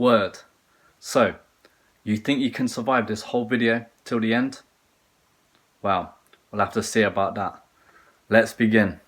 Word. So, you think you can survive this whole video till the end? Well, we'll have to see about that. Let's begin.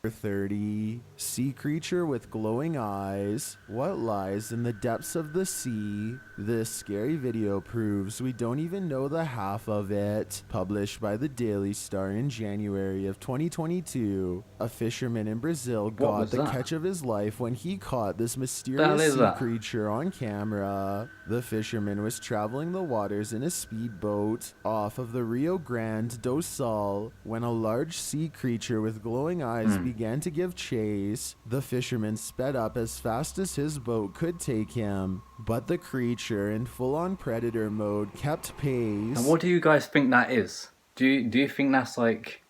.30 Sea creature with glowing eyes. What lies in the depths of the sea? This scary video proves we don't even know the half of it. Published by the Daily Star in January of 2022, a fisherman in Brazil got the catch of his life when he caught this mysterious sea creature on camera. The fisherman was traveling the waters in a speedboat off of the Rio Grande do Sul when a large sea creature with glowing eyes began to give chase. The fisherman sped up as fast as his boat could take him, but the creature in full-on predator mode kept pace. And what do you guys think that is? Do you think that's like...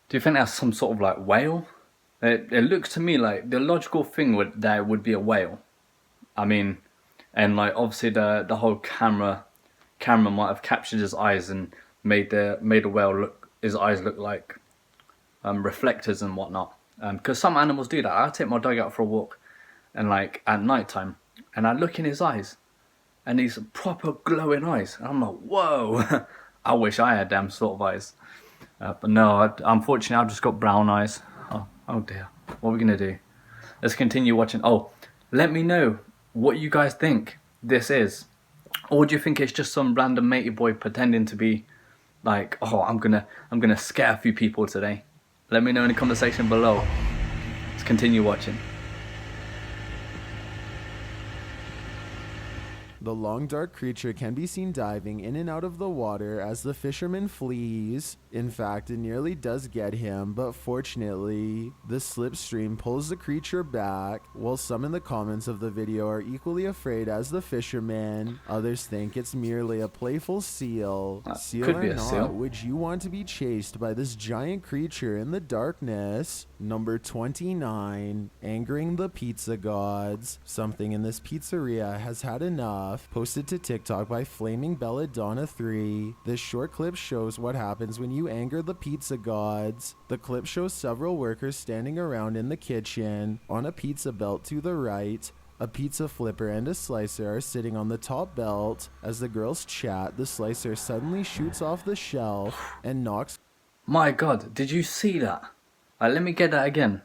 Do you think that's some sort of like whale? It looks to me like the logical thing would be a whale. I mean, and like obviously the whole camera might have captured his eyes and made the whale his eyes look like reflectors and whatnot. Because some animals do that. I take my dog out for a walk, and like at night time, and I look in his eyes, and these proper glowing eyes, and I'm like, whoa! I wish I had them sort of eyes, but no. Unfortunately, I've just got brown eyes. Oh dear. What are we gonna do? Let's continue watching. Oh, let me know what you guys think this is, or do you think it's just some random matey boy pretending to be like, oh, I'm gonna scare a few people today? Let me know in the comment section below. Let's continue watching. The long dark creature can be seen diving in and out of the water as the fisherman flees. In fact, it nearly does get him, but fortunately, the slipstream pulls the creature back. While some in the comments of the video are equally afraid as the fisherman, others think it's merely a playful seal. Seal could or be a not, seal. would you want to be chased by this giant creature in the darkness? Number 29, angering the pizza gods. Something in this pizzeria has had enough. Posted to TikTok by Flaming Belladonna 3. This short clip shows what happens when you anger the pizza gods. The clip shows several workers standing around in the kitchen. On a pizza belt to the right, a pizza flipper and a slicer are sitting on the top belt. As the girls chat, the slicer suddenly shoots off the shelf and knocks... My god, did you see that? Let me get that again.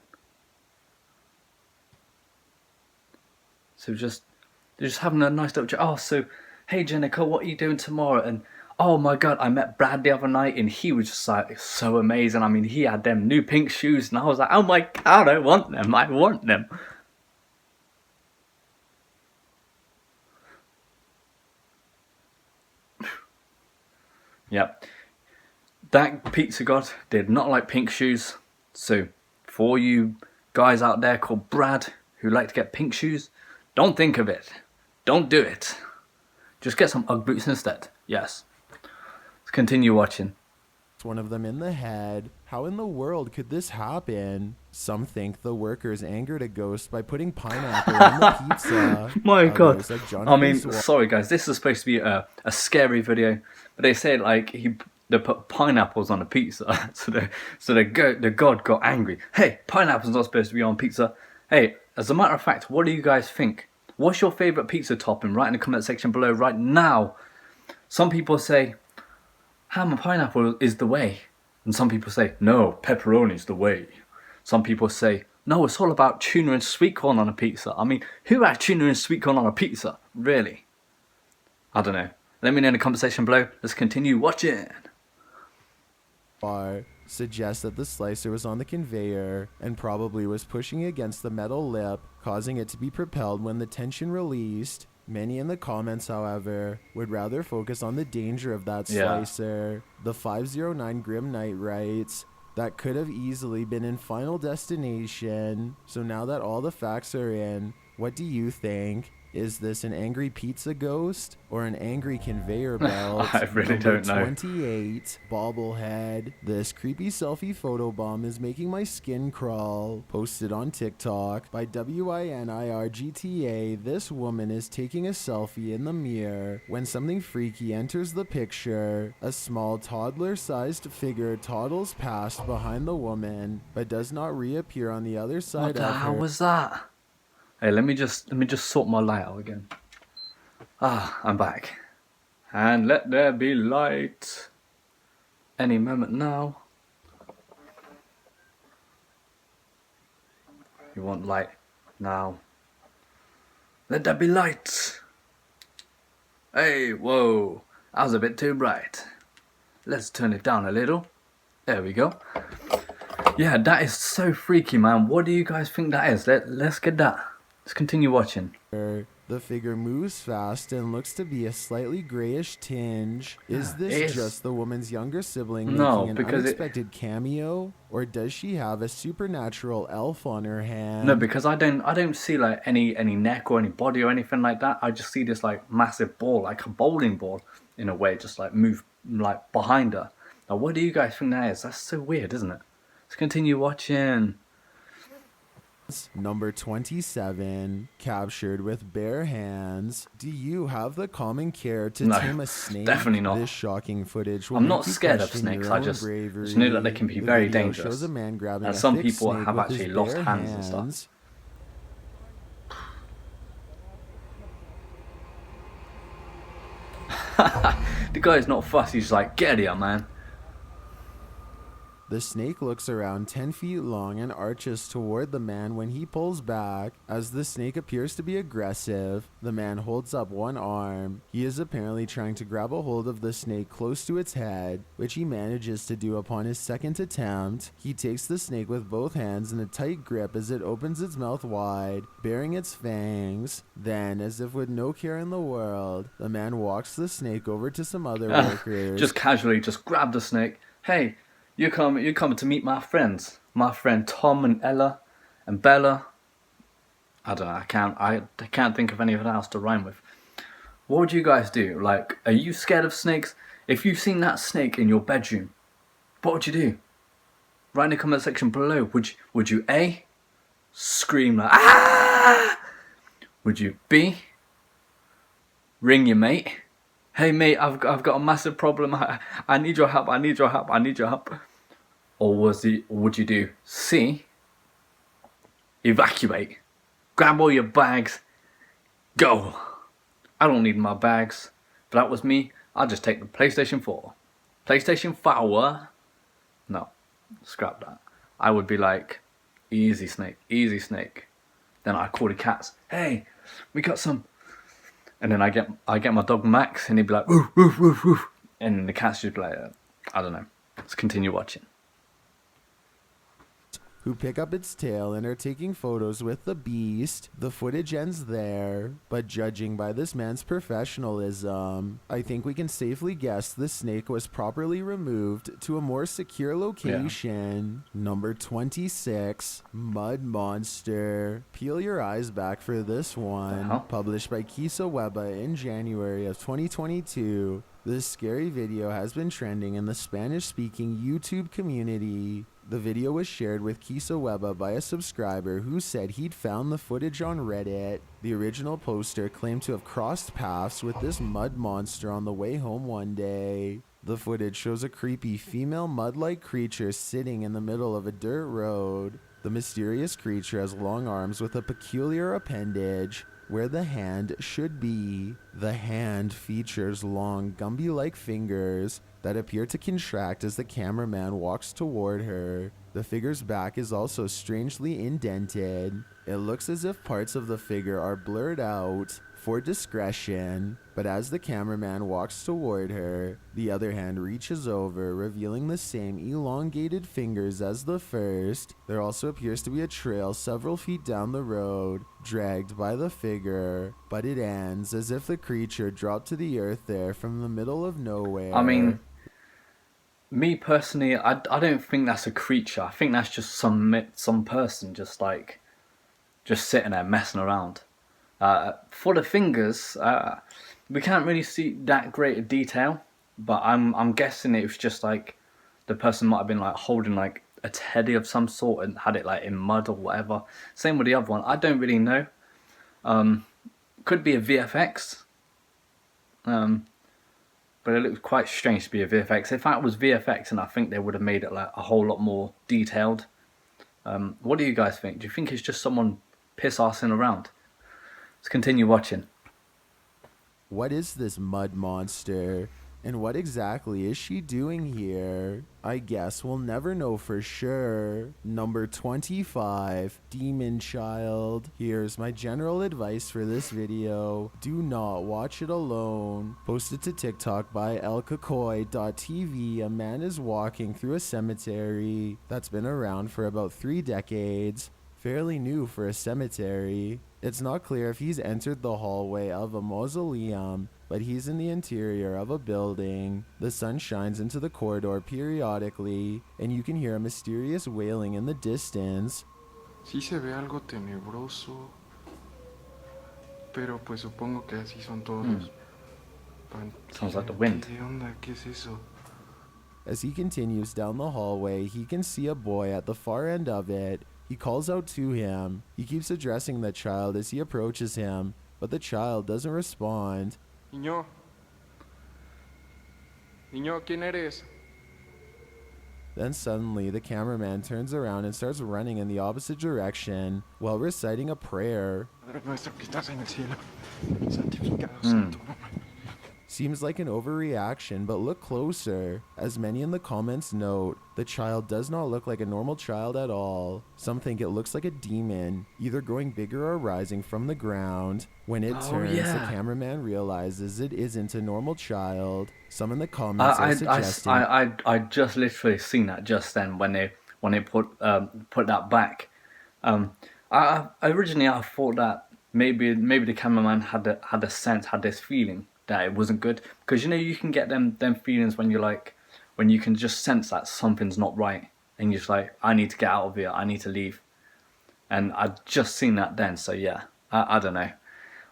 So they're just having a nice little chat. Oh, so, hey Jenica, what are you doing tomorrow? And oh my god, I met Brad the other night and he was just like so amazing. I mean, he had them new pink shoes and I was like, oh my god, I want them. I want them. Yep. That pizza god did not like pink shoes. So, for all you guys out there called Brad who like to get pink shoes, don't think of it. Don't do it. Just get some Ugg boots instead. Yes. Let's continue watching. One of them in the head. How in the world could this happen? Some think the workers angered a ghost by putting pineapple on the pizza. My god. Like I mean, sorry guys, this is supposed to be a scary video, but they said like they put pineapples on a pizza, so the god got angry. Hey, pineapple's not supposed to be on pizza. Hey, as a matter of fact, what do you guys think? What's your favourite pizza topping? Write in the comment section below right now. Some people say ham and pineapple is the way, and some people say no, pepperoni's the way. Some people say no, it's all about tuna and sweet corn on a pizza. I mean, who has tuna and sweet corn on a pizza? Really? I don't know. Let me know in the comment section below. Let's continue watching. Bar suggests that the slicer was on the conveyor and probably was pushing against the metal lip, causing it to be propelled when the tension released. Many in the comments, however, would rather focus on the danger of that slicer. The 509 Grim Knight writes, that could have easily been in Final Destination. So now that all the facts are in, what do you think? Is this an angry pizza ghost or an angry conveyor belt? I really don't know. 28, bobblehead. This creepy selfie photo bomb is making my skin crawl. Posted on TikTok by WINIRGTA, this woman is taking a selfie in the mirror when something freaky enters the picture. A small toddler-sized figure toddles past behind the woman, but does not reappear on the other side What the of hell her. was that? Hey, let me just sort my light out again. Ah, I'm back. And let there be light. Any moment now. You want light now. Let there be light. Hey, whoa. That was a bit too bright. Let's turn it down a little. There we go. Yeah, that is so freaky, man. What do you guys think that is? Let's get that. Let's continue watching. The figure moves fast and looks to be a slightly grayish tinge. Is this just the woman's younger sibling making an unexpected cameo? Or does she have a supernatural elf on her hand? No, because I don't see like any neck or any body or anything like that. I just see this like massive ball, like a bowling ball in a way, just like move like behind her. Now, what do you guys think that is? That's so weird, isn't it? Let's continue watching. Number 27, captured with bare hands. Do you have the common care to tame a snake? Definitely not. This shocking footage will I'm not scared of snakes. I just know that they can be very dangerous. Shows a man grabbing and a some thick people snake have with actually his lost bare hands and stuff. The guy's not fussy. He's like, get here, man. The snake looks around 10 feet long and arches toward the man when he pulls back. As the snake appears to be aggressive, the man holds up one arm. He is apparently trying to grab a hold of the snake close to its head, which he manages to do upon his second attempt. He takes the snake with both hands in a tight grip as it opens its mouth wide, baring its fangs. Then, as if with no care in the world, the man walks the snake over to some other workers. Just casually, just grab the snake. Hey, you're coming to meet my friends. My friend Tom and Ella and Bella. I don't know, I can't think of anything else to rhyme with. What would you guys do? Like, are you scared of snakes? If you've seen that snake in your bedroom, what would you do? Write in the comment section below. Would you A, scream like ah? Would you B, ring your mate? Hey mate, I've got a massive problem. I need your help. I need your help. I need your help. Or would you do C, evacuate, grab all your bags, go. I don't need my bags. If that was me, I'd just take the PlayStation 4. PlayStation 4? No, scrap that. I would be like, easy snake, easy snake. Then I call the cats. Hey, we got some. And then I get my dog Max, and he'd be like, woof, woof, woof, woof. And the cats just be like, I don't know. Let's continue watching. Who pick up its tail and are taking photos with the beast. The footage ends there, but judging by this man's professionalism, I think we can safely guess the snake was properly removed to a more secure location. Yeah. Number 26, Mud Monster. Peel your eyes back for this one. Published by Kisa Weba in January of 2022. This scary video has been trending in the Spanish-speaking YouTube community. The video was shared with Kisa Weba by a subscriber who said he'd found the footage on Reddit. The original poster claimed to have crossed paths with this mud monster on the way home one day. The footage shows a creepy female mud-like creature sitting in the middle of a dirt road. The mysterious creature has long arms with a peculiar appendage where the hand should be. The hand features long Gumby-like fingers that appear to contract as the cameraman walks toward her. The figure's back is also strangely indented. It looks as if parts of the figure are blurred out for discretion, but as the cameraman walks toward her, the other hand reaches over, revealing the same elongated fingers as the first. There also appears to be a trail several feet down the road, dragged by the figure, but it ends as if the creature dropped to the earth there from the middle of nowhere. I mean, me personally, I don't think that's a creature. I think that's just some person just sitting there messing around. For the fingers, we can't really see that great a detail, but I'm guessing it was just like the person might have been like holding like a teddy of some sort and had it like in mud or whatever. Same with the other one. I don't really know. Could be a VFX. But it looks quite strange to be a VFX. If that was VFX, and I think they would have made it like a whole lot more detailed. What do you guys think? Do you think it's just someone piss-assing around? Let's continue watching. What is this mud monster? And what exactly is she doing here? I guess we'll never know for sure. Number 25, Demon Child. Here's my general advice for this video. Do not watch it alone. Posted to TikTok by elkakoi.tv, a man is walking through a cemetery that's been around for about 3 decades. Fairly new for a cemetery. It's not clear if he's entered the hallway of a mausoleum, but he's in the interior of a building. The sun shines into the corridor periodically, and you can hear a mysterious wailing in the distance. Sí se ve algo tenebroso, pero pues supongo que así son todos. Sounds like the wind. ¿Qué onda? ¿Qué es eso? As he continues down the hallway, he can see a boy at the far end of it. He calls out to him. He keeps addressing the child as he approaches him, but the child doesn't respond. Niño. Niño, ¿quién eres? Then suddenly, the cameraman turns around and starts running in the opposite direction while reciting a prayer. Padre nuestro que estás en el cielo, santificado sea tu nombre. Seems like an overreaction, but look closer. As many in the comments note, the child does not look like a normal child at all. Some think it looks like a demon, either growing bigger or rising from the ground. When it turns, the cameraman realizes it isn't a normal child. Some in the comments are suggesting... I just literally seen that just then when they put that back. Originally I thought that maybe the cameraman had this feeling that it wasn't good, because you know you can get them feelings when you can just sense that something's not right, and you're just like, I need to get out of here, I need to leave. And I'd just seen that then, so yeah, I don't know.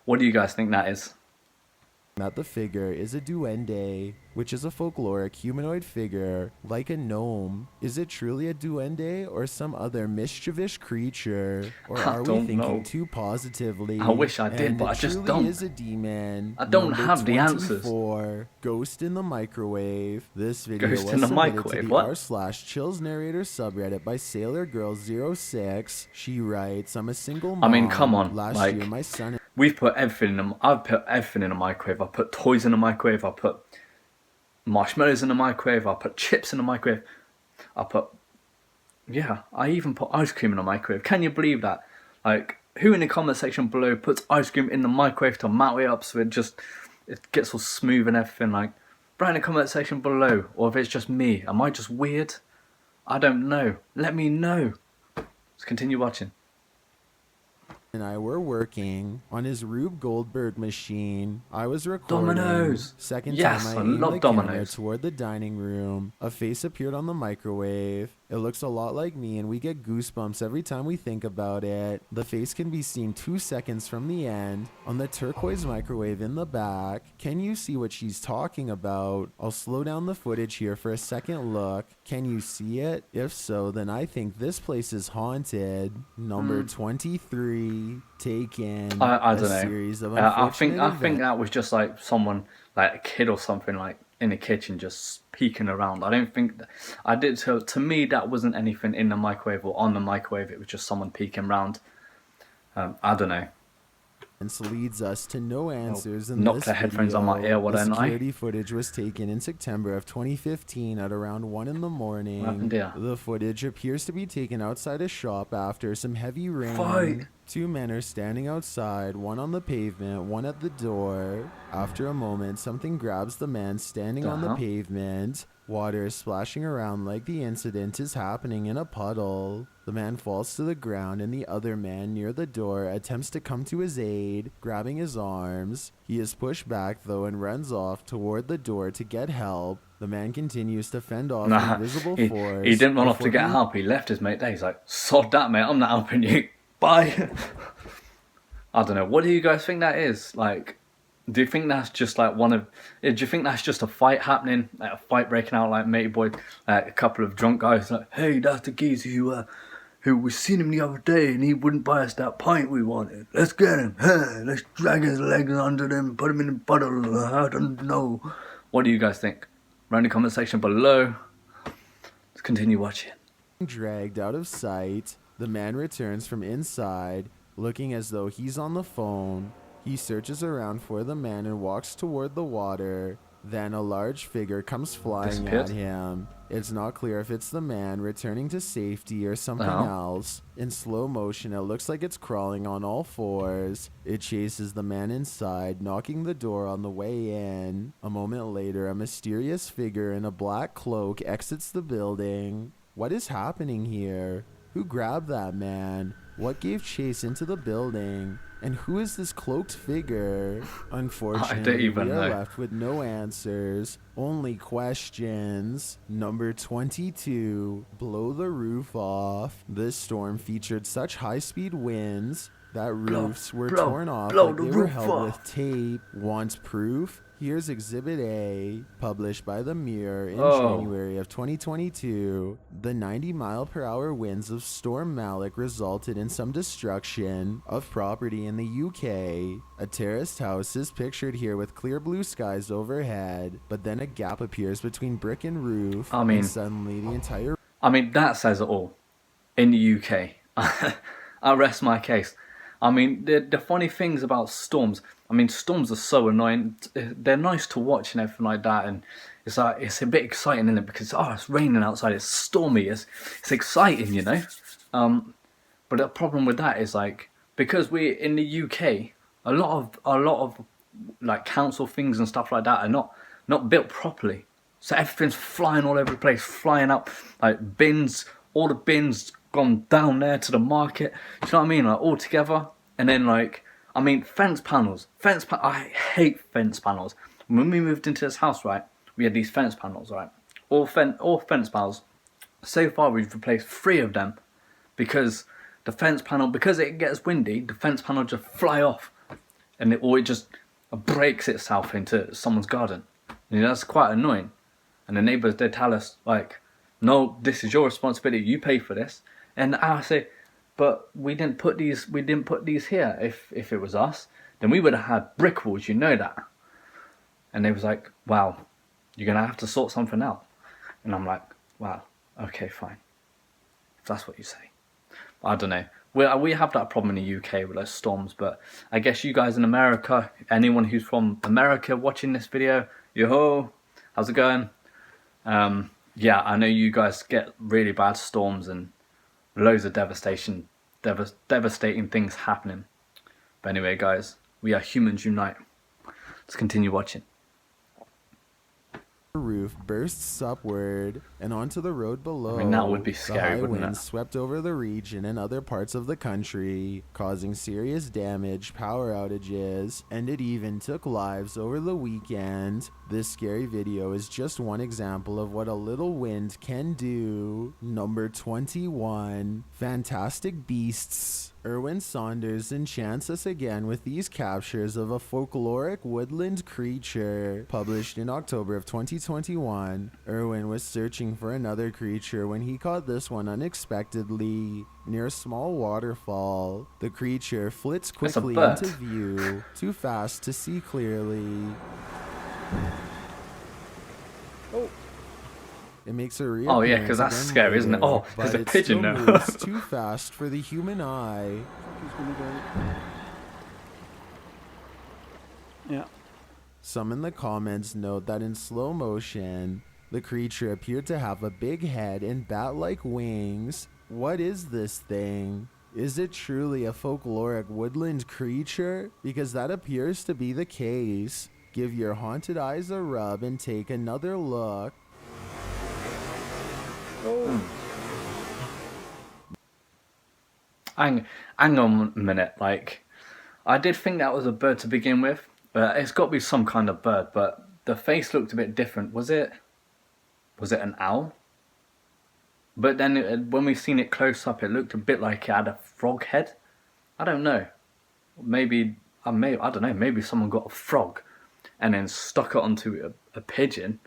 What do you guys think that is? That the figure is a duende, which is a folkloric humanoid figure, like a gnome. Is it truly a duende or some other mischievous creature? Or are we thinking too positively? I wish I did, but I just don't. Is a demon. I don't have the answers. Ghost in the microwave. This video Ghost was in the submitted microwave. to the What? r/chills narrator subreddit by SailorGirl06. She writes, I'm a single mom. I mean, come on, Last like, year, my son... We've put everything in. I've put everything in a microwave. I put toys in the microwave. I put marshmallows in the microwave. I put chips in the microwave. I even put ice cream in the microwave. Can you believe that? Like, who in the comment section below puts ice cream in the microwave to melt it up so it gets all smooth and everything? Like, write in the comment section below. Or if it's just me, am I just weird? I don't know. Let me know. Let's continue watching. And I were working on his Rube Goldberg machine. I was recording. Dominoes. Second Yes, time I I aimed love the camera dominoes. toward the dining room. A face appeared on the microwave. It looks a lot like me, and we get goosebumps every time we think about it. The face can be seen 2 seconds from the end on the turquoise microwave in the back. Can you see what she's talking about? I'll slow down the footage here for a second look. Can you see it? If so, then I think this place is haunted. Number 23, Taken. I don't know. Series of I think events. that was just like someone, like a kid or something, like in the kitchen just peeking around. I don't think to me that wasn't anything in the microwave or on the microwave. It was just someone peeking around. I don't know. Leads us to no answers in knock this the headphones video. on my ear, The security footage was taken in September of 2015 at around 1 in the morning. What happened here? The footage appears to be taken outside a shop after some heavy rain. Fight. 2 men are standing outside, one on the pavement, one at the door. After a moment, something grabs the man standing on the pavement. Water is splashing around like the incident is happening in a puddle. The man falls to the ground and the other man near the door attempts to come to his aid, grabbing his arms. He is pushed back though and runs off toward the door to get help. The man continues to fend off invisible force. He didn't run off to get help. He left his mate there. He's like, sod that, mate. I'm not helping you. Bye. I don't know. What do you guys think that is? Like, do you think that's just like one of? Do you think that's just a fight happening, like a fight breaking out, like matey boy, like a couple of drunk guys, like, hey, that's the geezer who we seen him the other day, and he wouldn't buy us that pint we wanted. Let's get him. Hey, let's drag his legs under them, put him in a bottle. I don't know. What do you guys think? Write in the comment section below. Let's continue watching. Dragged out of sight, the man returns from inside, looking as though he's on the phone. He searches around for the man and walks toward the water. Then a large figure comes flying at him. It's not clear if it's the man returning to safety or something else. In slow motion, it looks like it's crawling on all fours. It chases the man inside, knocking the door on the way in. A moment later, a mysterious figure in a black cloak exits the building. What is happening here? Who grabbed that man? What gave chase into the building? And who is this cloaked figure? Unfortunately, we are left with no answers, only questions. Number 22, blow the roof off. This storm featured such high-speed winds that roofs were torn off like they were held with tape. Want proof? Here's Exhibit A, published by The Mirror in January of 2022. The 90-mile-per-hour winds of Storm Malik resulted in some destruction of property in the UK. A terraced house is pictured here with clear blue skies overhead, but then a gap appears between brick and roof, and suddenly the entire... I mean, that says it all. In the UK. I rest my case. I mean, the funny things about storms, I mean, storms are so annoying. They're nice to watch and everything like that, and it's like, it's a bit exciting, isn't it? Because, it's raining outside, it's stormy, it's exciting, you know? But the problem with that is, like, because we're in the UK, a lot of like council things and stuff like that are not built properly. So everything's flying all over the place, flying up, like bins, all the bins gone down there to the market. Do you know what I mean? Like all together, and then like, I mean, fence panels. I hate fence panels. When we moved into this house, right, we had these fence panels, right, all fence panels. So far, we've replaced 3 of them because the fence panel, because it gets windy, the fence panel just fly off, and it just breaks itself into someone's garden. And that's quite annoying. And the neighbours, they tell us like, no, this is your responsibility. You pay for this. And I say, but we didn't put these here. If it was us, then we would have had brick walls, you know that. And they was like, wow, you're gonna have to sort something out. And I'm like, wow, okay, fine, if that's what you say. I don't know. We have that problem in the UK with those storms, but I guess you guys in America, anyone who's from America watching this video, yo-ho, how's it going? Yeah, I know you guys get really bad storms and loads of devastating things happening. But anyway, guys, we are humans unite. Let's continue watching. Roof bursts upward and onto the road below. I mean, that would be scary, the high wouldn't winds it? swept over the region and other parts of the country, causing serious damage, power outages, and it even took lives over the weekend. This scary video is just one example of what a little wind can do. Number 21, Fantastic Beasts. Erwin Saunders enchants us again with these captures of a folkloric woodland creature. Published in October of 2021, Erwin was searching for another creature when he caught this one unexpectedly near a small waterfall. The creature flits quickly into view, too fast to see clearly. It makes a real yeah, because that's scary, isn't it? Oh, there's a pigeon now. Moves too fast for the human eye. Yeah. Some in the comments note that in slow motion, the creature appeared to have a big head and bat-like wings. What is this thing? Is it truly a folkloric woodland creature? Because that appears to be the case. Give your haunted eyes a rub and take another look. Hang on a minute, like, I did think that was a bird to begin with, but it's got to be some kind of bird, but the face looked a bit different. Was it an owl? But then when we seen it close up, it looked a bit like it had a frog head. I don't know. Maybe I don't know. Maybe someone got a frog, and then stuck it onto a pigeon,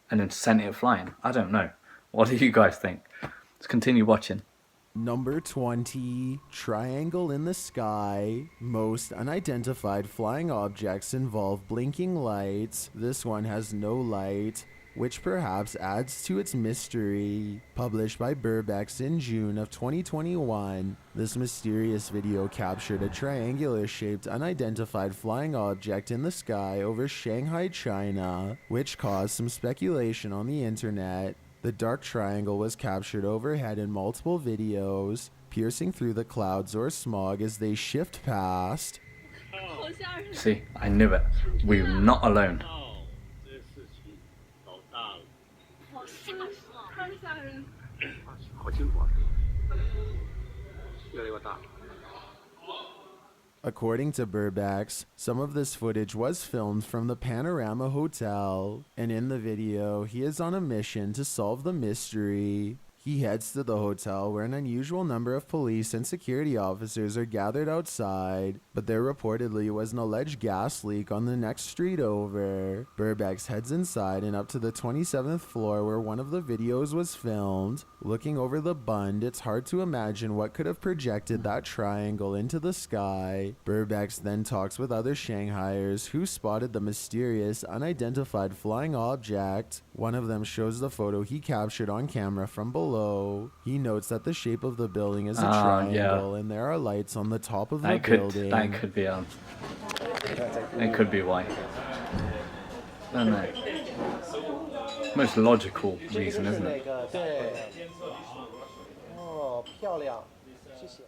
and then sent it flying. I don't know. What do you guys think? Let's continue watching. Number 20, triangle in the sky. Most unidentified flying objects involve blinking lights. This one has no light, which perhaps adds to its mystery. Published by Burbex in June of 2021, this mysterious video captured a triangular-shaped unidentified flying object in the sky over Shanghai, China, which caused some speculation on the internet. The dark triangle was captured overhead in multiple videos, piercing through the clouds or smog as they shift past. See, I knew it. We're not alone. According to Burbex, some of this footage was filmed from the Panorama Hotel, and in the video, he is on a mission to solve the mystery. He heads to the hotel where an unusual number of police and security officers are gathered outside, but there reportedly was an alleged gas leak on the next street over. Burbex heads inside and up to the 27th floor where one of the videos was filmed. Looking over the bund, it's hard to imagine what could have projected that triangle into the sky. Burbex then talks with other Shanghaiers who spotted the mysterious, unidentified flying object. One of them shows the photo he captured on camera from below. He notes that the shape of the building is a triangle, and there are lights on the top of the building. That could be it could be why. I don't know. Most logical reason, isn't it?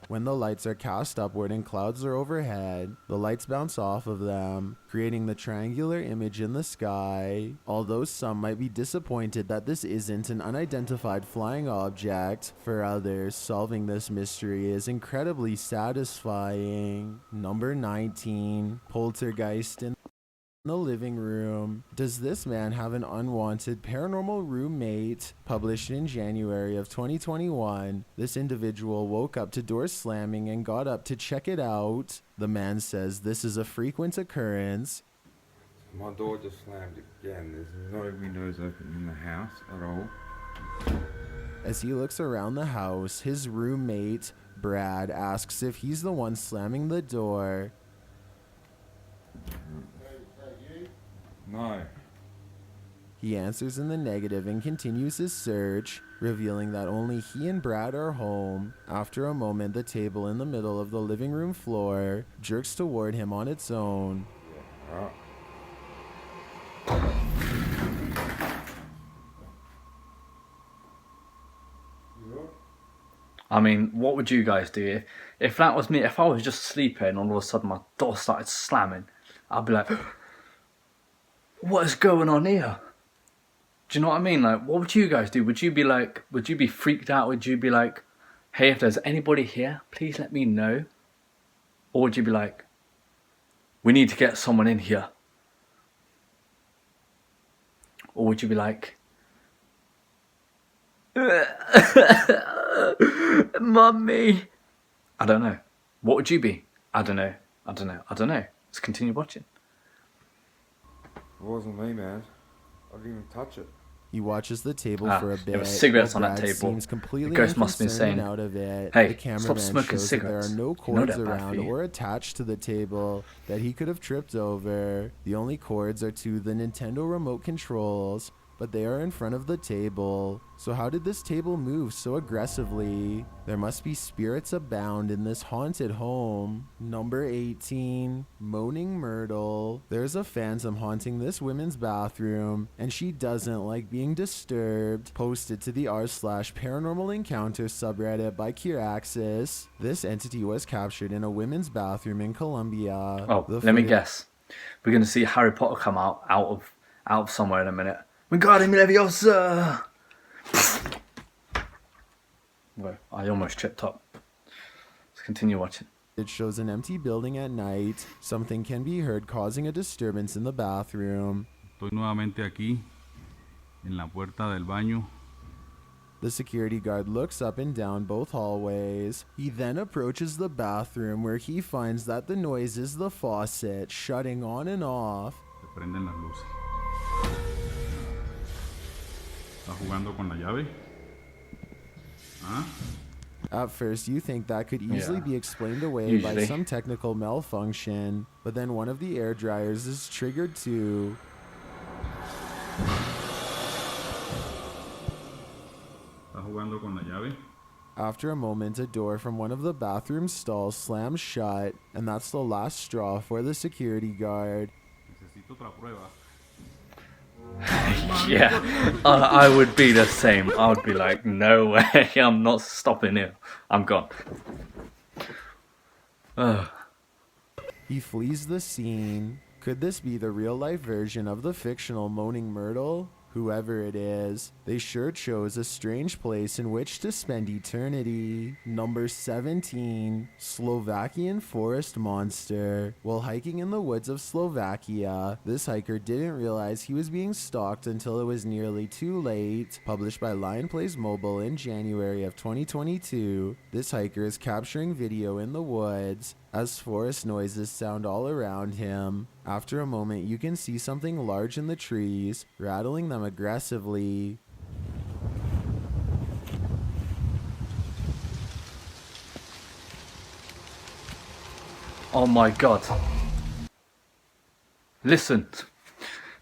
When the lights are cast upward and clouds are overhead, the lights bounce off of them, creating the triangular image in the sky. Although some might be disappointed that this isn't an unidentified flying object, for others, solving this mystery is incredibly satisfying. Number 19, poltergeist in the living room. Does this man have an unwanted paranormal roommate? Published in January of 2021, this individual woke up to doors slamming and got up to check it out. The man says this is a frequent occurrence. My door just slammed again. There's no windows open in the house at all. As he looks around the house, his roommate, Brad, asks if he's the one slamming the door. No. He answers in the negative and continues his search, revealing that only he and Brad are home. After a moment, the table in the middle of the living room floor jerks toward him on its own. I mean, what would you guys do if that was me? If I was just sleeping and all of a sudden my door started slamming, I'd be like, what is going on here? Do you know what I mean? Like, what would you guys do? Would you be freaked out? Would you be like, hey, if there's anybody here, please let me know? Or would you be like, we need to get someone in here? Or would you be like, Mummy? I don't know. What would you be? I don't know. Let's continue watching. It wasn't me, man. I didn't even touch it. He watches the table for a bit. There were cigarettes on that Brad table. Seems completely The ghost must have been saying, out of it. hey, the cameraman stop smoking shows that cigarettes. there are no You know cords they're bad for around you. or attached to the table that he could have tripped over. The only cords are to the Nintendo remote controls, but they are in front of the table. So how did this table move so aggressively? There must be spirits abound in this haunted home. Number 18, moaning Myrtle. There's a phantom haunting this women's bathroom, and she doesn't like being disturbed. Posted to the r/paranormal encounter subreddit by Kiraxis. This entity was captured in a women's bathroom in Colombia. Oh, let me guess. We're going to see Harry Potter come out of somewhere in a minute. Wingardium Leviosa! Well, I almost tripped up. Let's continue watching. It shows an empty building at night. Something can be heard causing a disturbance in the bathroom. Estoy nuevamente aquí, en la puerta del baño. The security guard looks up and down both hallways. He then approaches the bathroom where he finds that the noise is the faucet shutting on and off. Se prenden las luces. ¿Está jugando con la llave? ¿Ah? At first, you think that could easily be explained away by Usually. some technical malfunction, but then one of the air dryers is triggered too. ¿Está jugando con la llave? After a moment, a door from one of the bathroom stalls slams shut, and that's the last straw for the security guard. Necesito otra prueba. Yeah, I would be the same. I would be like, no way, I'm not stopping here. I'm gone. Ugh. He flees the scene. Could this be the real-life version of the fictional moaning myrtle? Whoever it is, they sure chose a strange place in which to spend eternity. Number 17, Slovakian Forest Monster. While hiking in the woods of Slovakia, this hiker didn't realize he was being stalked until it was nearly too late. Published by Lion Plays Mobile in January of 2022, this hiker is capturing video in the woods as forest noises sound all around him. After a moment, you can see something large in the trees, rattling them aggressively. Oh my god. Listen,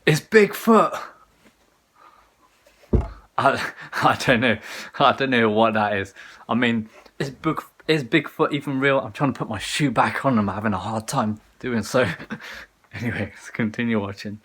it's Bigfoot. I don't know. I don't know what that is. I mean, is Bigfoot even real? I'm trying to put my shoe back on and I'm having a hard time doing so. Anyway, let's continue watching.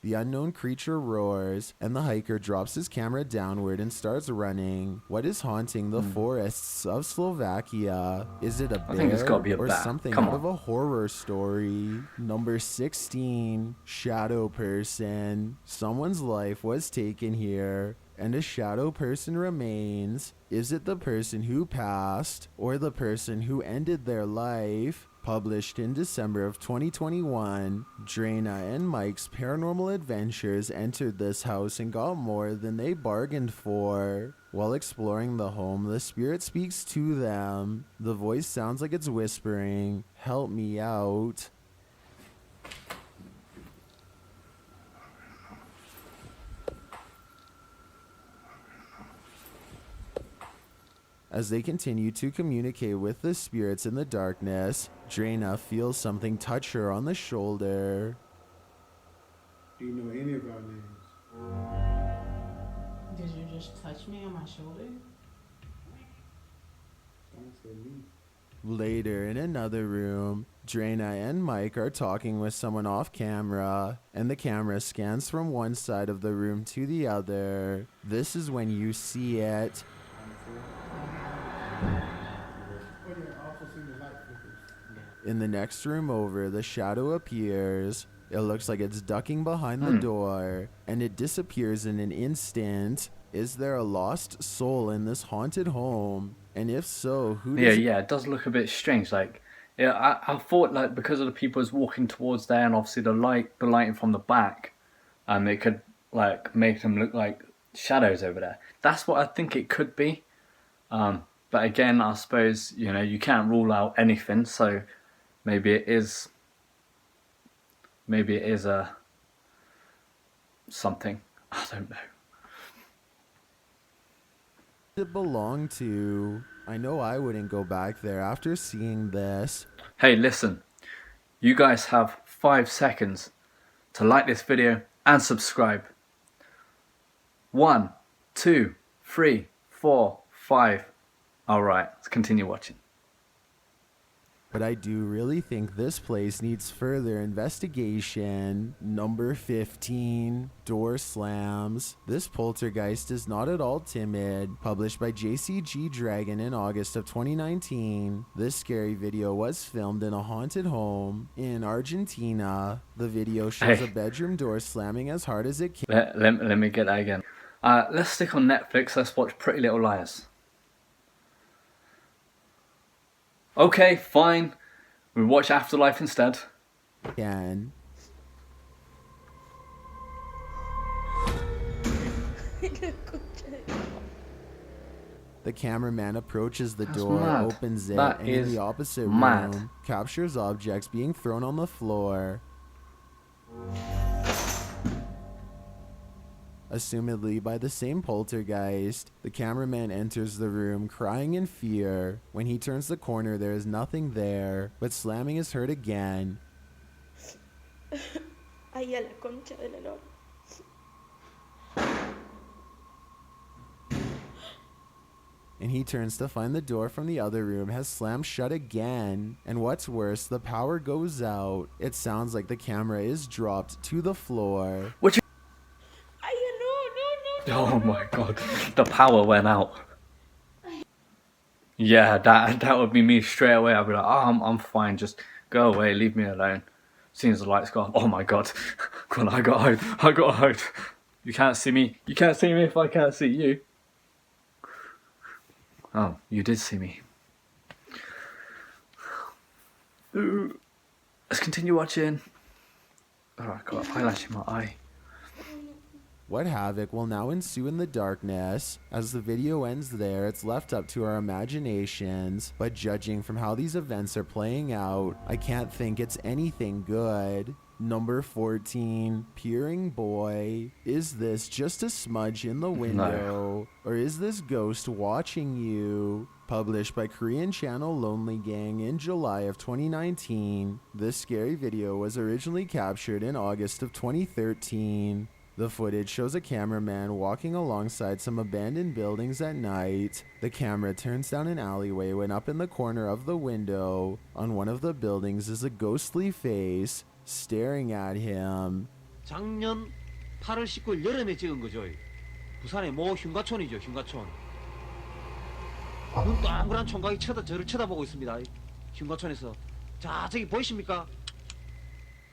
The unknown creature roars, and the hiker drops his camera downward and starts running. What is haunting the forests of Slovakia? Is it a bear I think it's gotta be a or bat. something Come out on. of a horror story? Number 16, Shadow Person. Someone's life was taken here, and a shadow person remains. Is it the person who passed or the person who ended their life? Published in December of 2021, Drana and Mike's paranormal adventures entered this house and got more than they bargained for. While exploring the home, the spirit speaks to them. The voice sounds like it's whispering, "Help me out." As they continue to communicate with the spirits in the darkness, Drana feels something touch her on the shoulder. Do you know any of our names? Did you just touch me on my shoulder? Don't say me. Later, in another room, Drana and Mike are talking with someone off camera, and the camera scans from one side of the room to the other. This is when you see it. In the next room over, the shadow appears. It looks like it's ducking behind the door, and it disappears in an instant. Is there a lost soul in this haunted home? And if so, who does Yeah, it does look a bit strange. Like, yeah, I thought like because of the people who's walking towards there, and obviously the lighting from the back, it could like make them look like shadows over there. That's what I think it could be. But again, I suppose you can't rule out anything. So maybe it is a something. I don't know. it belong to? I know I wouldn't go back there after seeing this. Hey, listen. You guys have 5 seconds to like this video and subscribe. 1, 2, 3, 4, 5. Alright, let's continue watching. But I do really think this place needs further investigation. Number 15, Door Slams. This poltergeist is not at all timid. Published by JCG Dragon in August of 2019. This scary video was filmed in a haunted home in Argentina. The video shows a bedroom door slamming as hard as it can. Let me get that again. Let's stick on Netflix. Let's watch Pretty Little Liars. Okay, fine. We watch Afterlife instead. The cameraman approaches the That's door, mad. opens it, That and in is the opposite mad. room, captures objects being thrown on the floor. Assumedly by the same poltergeist, the cameraman enters the room crying in fear. When he turns the corner, there is nothing there, but slamming is heard again. Ay, a la concha de la lora. And he turns to find the door from the other room has slammed shut again. And what's worse, the power goes out. It sounds like the camera is dropped to the floor. Which? Ay, no. Oh my god, the power went out. Yeah, that would be me straight away. I'd be like, oh, I'm fine. Just go away, leave me alone. As soon as the lights go off, oh my god, God, I got to hide. You can't see me. You can't see me if I can't see you. Oh, you did see me. Ooh. Let's continue watching. Oh, I got an eyelash in my eye. What havoc will now ensue in the darkness? As the video ends there, it's left up to our imaginations, but judging from how these events are playing out, I can't think it's anything good. Number 14, Peering Boy. Is this just a smudge in the window? Or is this ghost watching you? Published by Korean channel Lonely Gang in July of 2019, this scary video was originally captured in August of 2013. The footage shows a cameraman walking alongside some abandoned buildings at night. The camera turns down an alleyway when up in the corner of the window, on one of the buildings, is a ghostly face staring at him. 작년 8월 19일 여름에 찍은 거죠. 부산의 모 흉가촌이죠. 흉가촌. 눈 동그란 총각이 저를 쳐다보고 있습니다. 흉가촌에서. 자, 저기 보이십니까?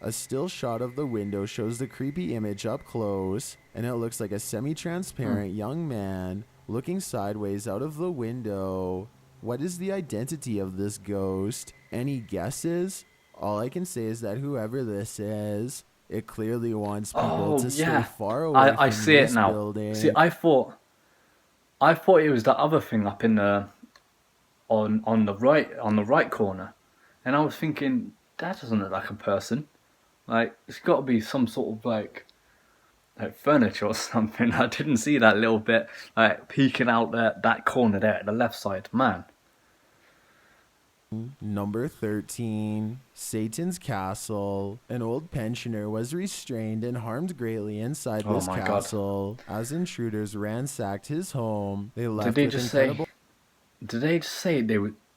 A still shot of the window shows the creepy image up close, and it looks like a semi-transparent young man looking sideways out of the window. What is the identity of this ghost? Any guesses? All I can say is that whoever this is, it clearly wants people to stay far away from I see this it now. building. See, I thought it was the other thing up in the on the right corner, and I was thinking that doesn't look like a person. Like, it's got to be some sort of like furniture or something. I didn't see that little bit like peeking out that corner there at the left side. Man. Number 13, Satan's Castle. An old pensioner was restrained and harmed greatly inside this castle. As intruders ransacked his home, they left with incredible Did they just say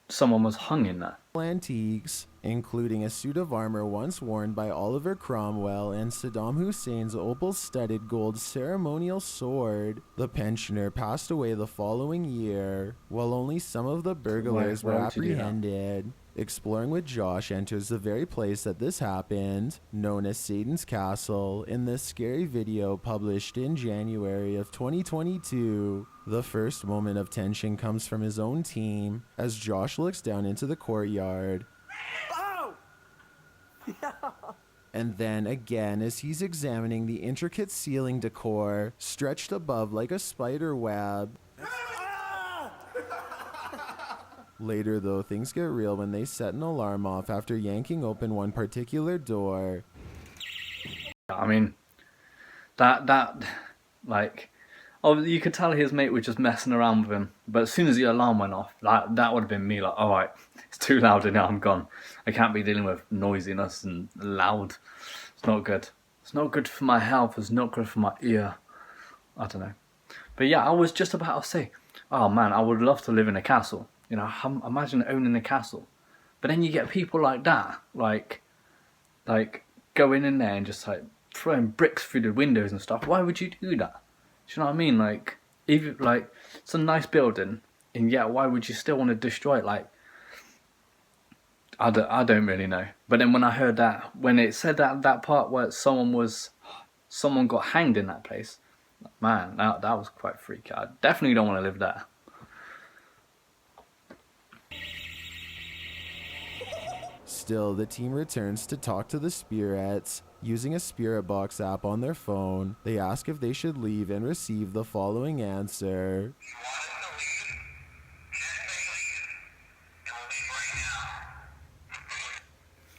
someone was hung in there? Antiques, including a suit of armor once worn by Oliver Cromwell and Saddam Hussein's opal-studded gold ceremonial sword. The pensioner passed away the following year, while only some of the burglars were apprehended. Exploring with Josh enters the very place that this happened, known as Satan's Castle, in this scary video published in January of 2022. The first moment of tension comes from his own team, as Josh looks down into the courtyard. And then again as he's examining the intricate ceiling decor stretched above like a spider web. Later though, things get real when they set an alarm off after yanking open one particular door. I mean, that like, oh, you could tell his mate was just messing around with him, but as soon as the alarm went off, that would have been me. Like, all right, it's too loud in here. I'm gone. I can't be dealing with noisiness and loud. It's not good. It's not good for my health. It's not good for my ear. I don't know. But yeah, I was just about to say, oh man, I would love to live in a castle. You know, imagine owning a castle. But then you get people like that, like going in there and just like throwing bricks through the windows and stuff. Why would you do that? Do you know what I mean? Like, even like it's a nice building, and yet why would you still want to destroy it? Like, I don't really know. But then when I heard that, when it said that part where someone got hanged in that place, man, that was quite freaky. I definitely don't want to live there. Still, the team returns to talk to the spirits. Using a spirit box app on their phone, they ask if they should leave and receive the following answer.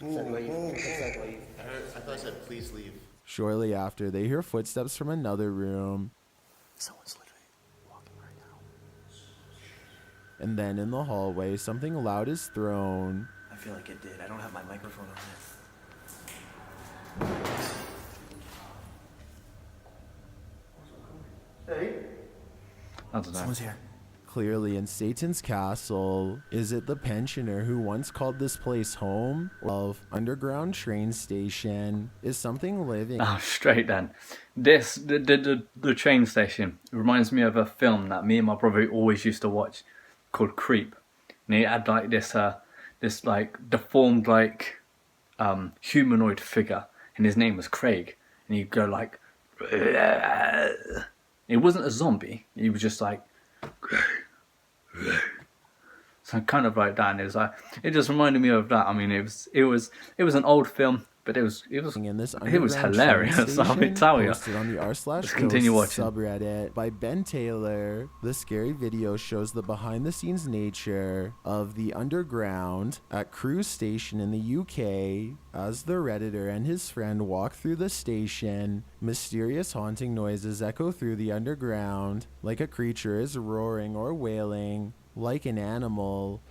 I thought I said please leave. Shortly after, they hear footsteps from another room. Someone's literally walking right now. And then in the hallway, something loud is thrown. I feel like it did. I don't have my microphone on yet. Hey. I don't know. Someone's here. Clearly in Satan's castle. Is it the pensioner who once called this place home? Well, underground train station. Is something living? Oh, straight then. The train station reminds me of a film that me and my brother always used to watch called Creep. And he had like this like deformed like humanoid figure, and his name was Craig. And he'd go like, it wasn't a zombie. He was just like, so kind of like that. And it was like, it just reminded me of that. I mean, it was an old film, but it was in this hilarious. I mean, tell you. Posted on the Let's continue watching. subreddit by Ben Taylor. The scary video shows the behind-the-scenes nature of the underground at Crewe Station in the UK. As the Redditor and his friend walk through the station, mysterious haunting noises echo through the underground, like a creature is roaring or wailing, like an animal.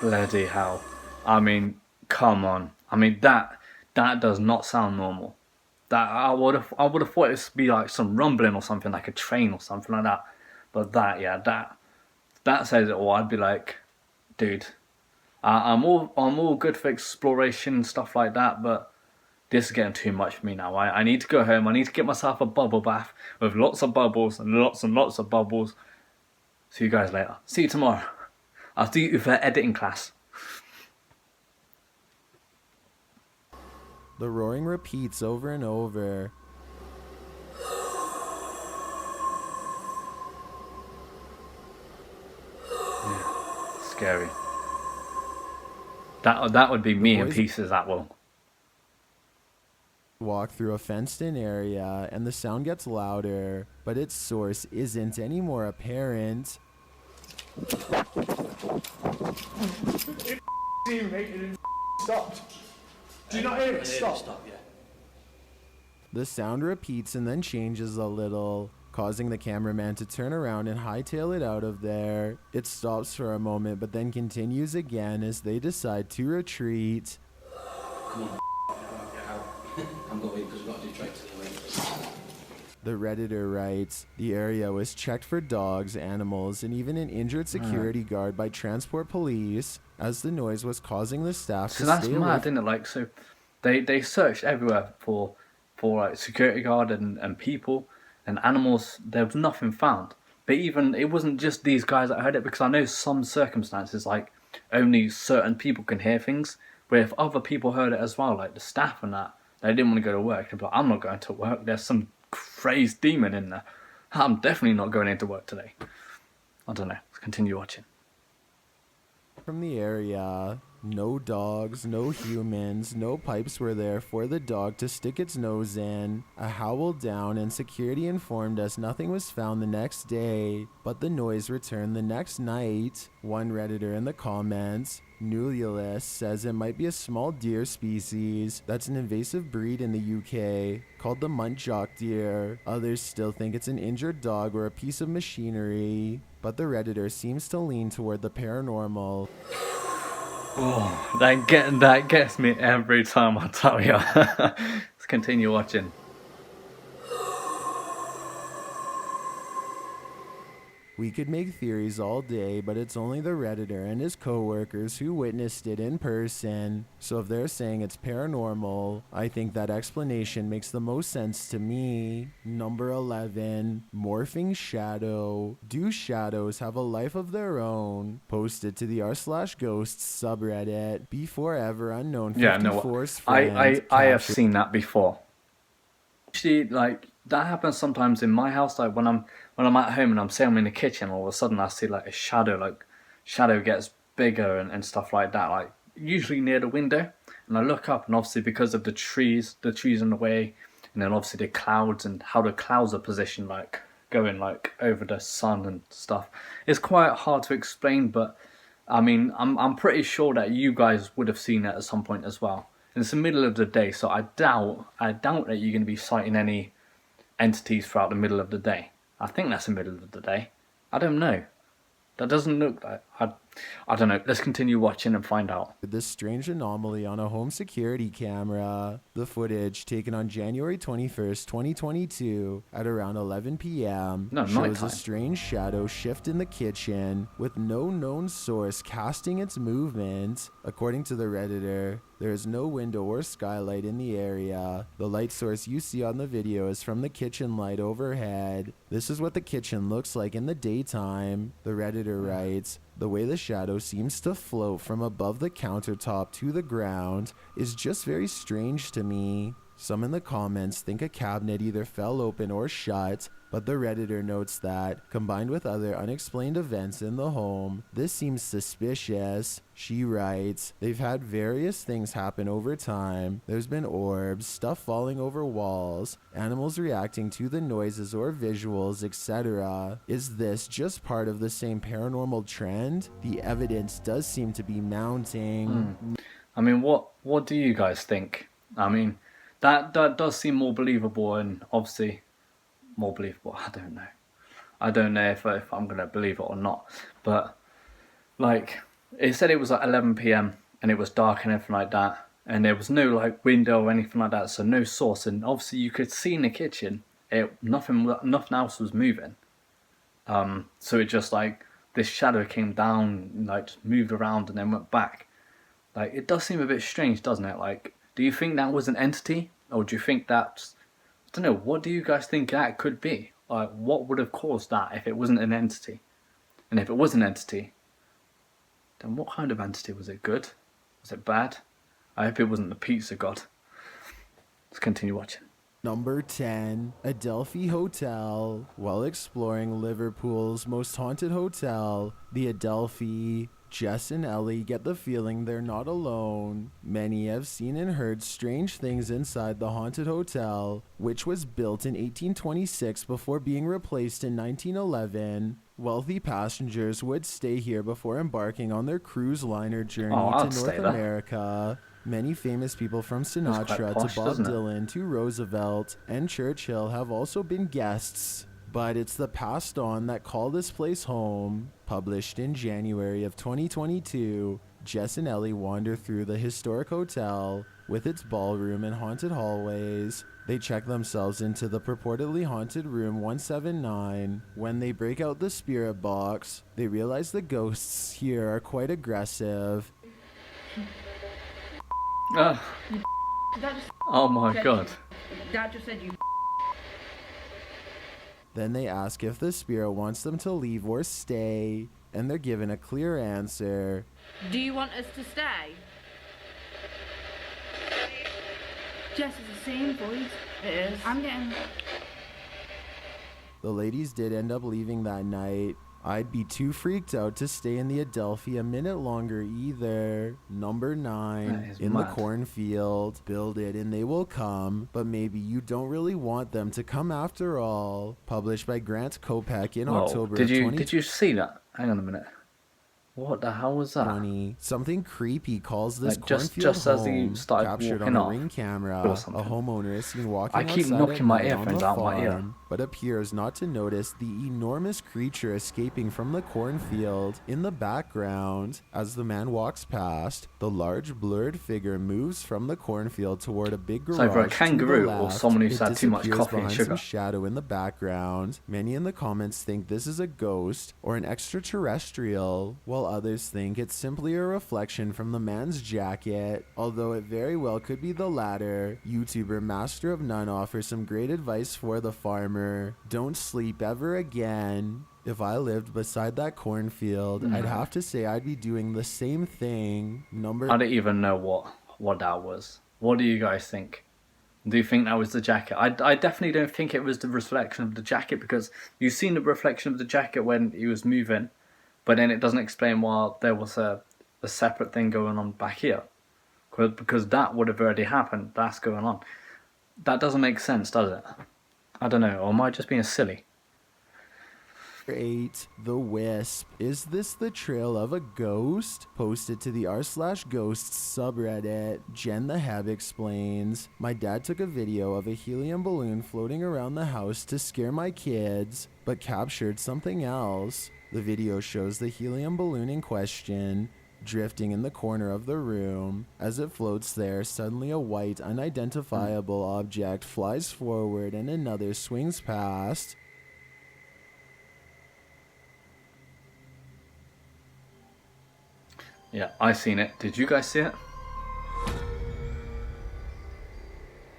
Bloody hell! I mean, come on. I mean that does not sound normal. That I would have thought it would be like some rumbling or something, like a train or something like that. But that says it all. I'd be like, dude, I'm all good for exploration and stuff like that, but this is getting too much for me now. I need to go home. I need to get myself a bubble bath with lots of bubbles and lots of bubbles. See you guys later. See you tomorrow. I'll see you for editing class. The roaring repeats over and over. Yeah, scary. That would be me in pieces, that will. Walk through a fenced-in area, and the sound gets louder, but its source isn't any more apparent. Stopped. Do you not hear it? Stop. The sound repeats and then changes a little, causing the cameraman to turn around and hightail it out of there. It stops for a moment, but then continues again as they decide to retreat. Come on, get out. I'm not waiting because we've got to do tricks anyway. The Redditor writes, the area was checked for dogs, animals, and even an injured security guard by transport police, as the noise was causing the staff to stay away. So that's mad, isn't it? Like, so they searched everywhere for like security guard and people and animals. There was nothing found. But even it wasn't just these guys that heard it, because I know some circumstances like only certain people can hear things. But if other people heard it as well, like the staff and that, they didn't want to go to work. They'd be like, I'm not going to work. There's some crazed demon in there. I'm definitely not going into work today. I don't know. Let's continue watching. From the area, no dogs, no humans, no pipes were there for the dog to stick its nose in. A howl down, and security informed us nothing was found the next day, but the noise returned the next night. One Redditor in the comments, Nululus, says it might be a small deer species that's an invasive breed in the UK called the muntjac deer. Others still think it's an injured dog or a piece of machinery, but the Redditor seems to lean toward the paranormal. Oh, that gets me every time, I tell you. Let's continue watching. We could make theories all day, but it's only the Redditor and his co-workers who witnessed it in person. So if they're saying it's paranormal, I think that explanation makes the most sense to me. Number 11, Morphing Shadow. Do shadows have a life of their own? Posted to the r/ghosts subreddit. Before ever unknown 54's friend. I have seen that before. Actually, like, that happens sometimes in my house, like when I'm at home and I'm sitting in the kitchen, all of a sudden I see like a shadow gets bigger and stuff like that, like usually near the window, And I look up, and obviously because of the trees in the way, and then obviously the clouds and how the clouds are positioned, like going like over the sun and stuff, it's quite hard to explain. But I mean, I'm pretty sure that you guys would have seen it at some point as well. And it's the middle of the day, so I doubt that you're going to be sighting any entities throughout the middle of the day. I think that's the middle of the day. I don't know. That doesn't look like... I don't know. Let's continue watching and find out. This strange anomaly on a home security camera. The footage taken on January 21st, 2022 at around 11 p.m. shows nighttime. a strange shadow shift in the kitchen with no known source casting its movement. According to the Redditor, there is no window or skylight in the area. The light source you see on the video is from the kitchen light overhead. This is what the kitchen looks like in the daytime. The Redditor writes, the way the shadow seems to float from above the countertop to the ground is just very strange to me. Some in the comments think a cabinet either fell open or shut, but the Redditor notes that, combined with other unexplained events in the home, this seems suspicious. She writes, they've had various things happen over time. There's been orbs, stuff falling over walls, animals reacting to the noises or visuals, etc. Is this just part of the same paranormal trend? The evidence does seem to be mounting. I mean, what do you guys think? I mean, that does seem more believable, and obviously more believable. I don't know if I'm gonna believe it or not. But like, it said it was like 11 p.m. and it was dark and everything like that, and there was no like window or anything like that, so no source. And obviously you could see in the kitchen, nothing else was moving. So it just like this shadow came down, like just moved around and then went back. Like, it does seem a bit strange, doesn't it? Like, do you think that was an entity? Or do you think that's... I don't know, what do you guys think that could be? Like, what would have caused that if it wasn't an entity? And if it was an entity, then what kind of entity? Was it good? Was it bad? I hope it wasn't the pizza god. Let's continue watching. Number 10, Adelphi Hotel. While exploring Liverpool's most haunted hotel, the Adelphi, Jess and Ellie get the feeling they're not alone. Many have seen and heard strange things inside the haunted hotel, which was built in 1826 before being replaced in 1911. Wealthy passengers would stay here before embarking on their cruise liner journey to North America. Many famous people from Sinatra to Bob Dylan to Roosevelt and Churchill have also been guests. But it's the passed on that call this place home. Published in January of 2022, Jess and Ellie wander through the historic hotel with its ballroom and haunted hallways. They check themselves into the purportedly haunted room 179. When they break out the spirit box, they realize the ghosts here are quite aggressive. Oh my god. Dad just said you. Then they ask if the spirit wants them to leave or stay, and they're given a clear answer. Do you want us to stay? Jess, it's the same voice. It is. I'm getting... The ladies did end up leaving that night. I'd be too freaked out to stay in the Adelphi a minute longer either. Number 9, in the cornfield. Build it and they will come, but maybe you don't really want them to come after all. Published by Grant Kopek in October of 2020. Did you see that? Hang on a minute. What the hell was that? Something creepy calls this like cornfield just home, as he started captured on a ring camera. A homeowner is seen walking I keep outside knocking my at night earphones on out the my ear. farm, but appears not to notice the enormous creature escaping from the cornfield. In the background, as the man walks past, the large blurred figure moves from the cornfield toward a big garage. It's either a kangaroo to the left. or someone who's It had too much coffee and behind sugar. some shadow in the background. Many in the comments think this is a ghost or an extraterrestrial, while others think it's simply a reflection from the man's jacket, although it very well could be the latter. YouTuber Master of None offers some great advice for the farmer. Don't sleep ever again. If I lived beside that cornfield, I'd have to say I'd be doing the same thing. I don't even know what that was. What do you guys think? Do you think that was the jacket? I definitely don't think it was the reflection of the jacket, because you've seen the reflection of the jacket when he was moving, but then it doesn't explain why there was a separate thing going on back here. because that would have already happened. That's going on. That doesn't make sense, does it? I don't know. Or am I just being silly? 8. The Wisp. Is this the trail of a ghost? Posted to the r/ghosts subreddit. Jen the Heb explains, my dad took a video of a helium balloon floating around the house to scare my kids, but captured something else. The video shows the helium balloon in question drifting in the corner of the room. As it floats there, suddenly a white, unidentifiable object flies forward and another swings past. Yeah, I seen it. Did you guys see it?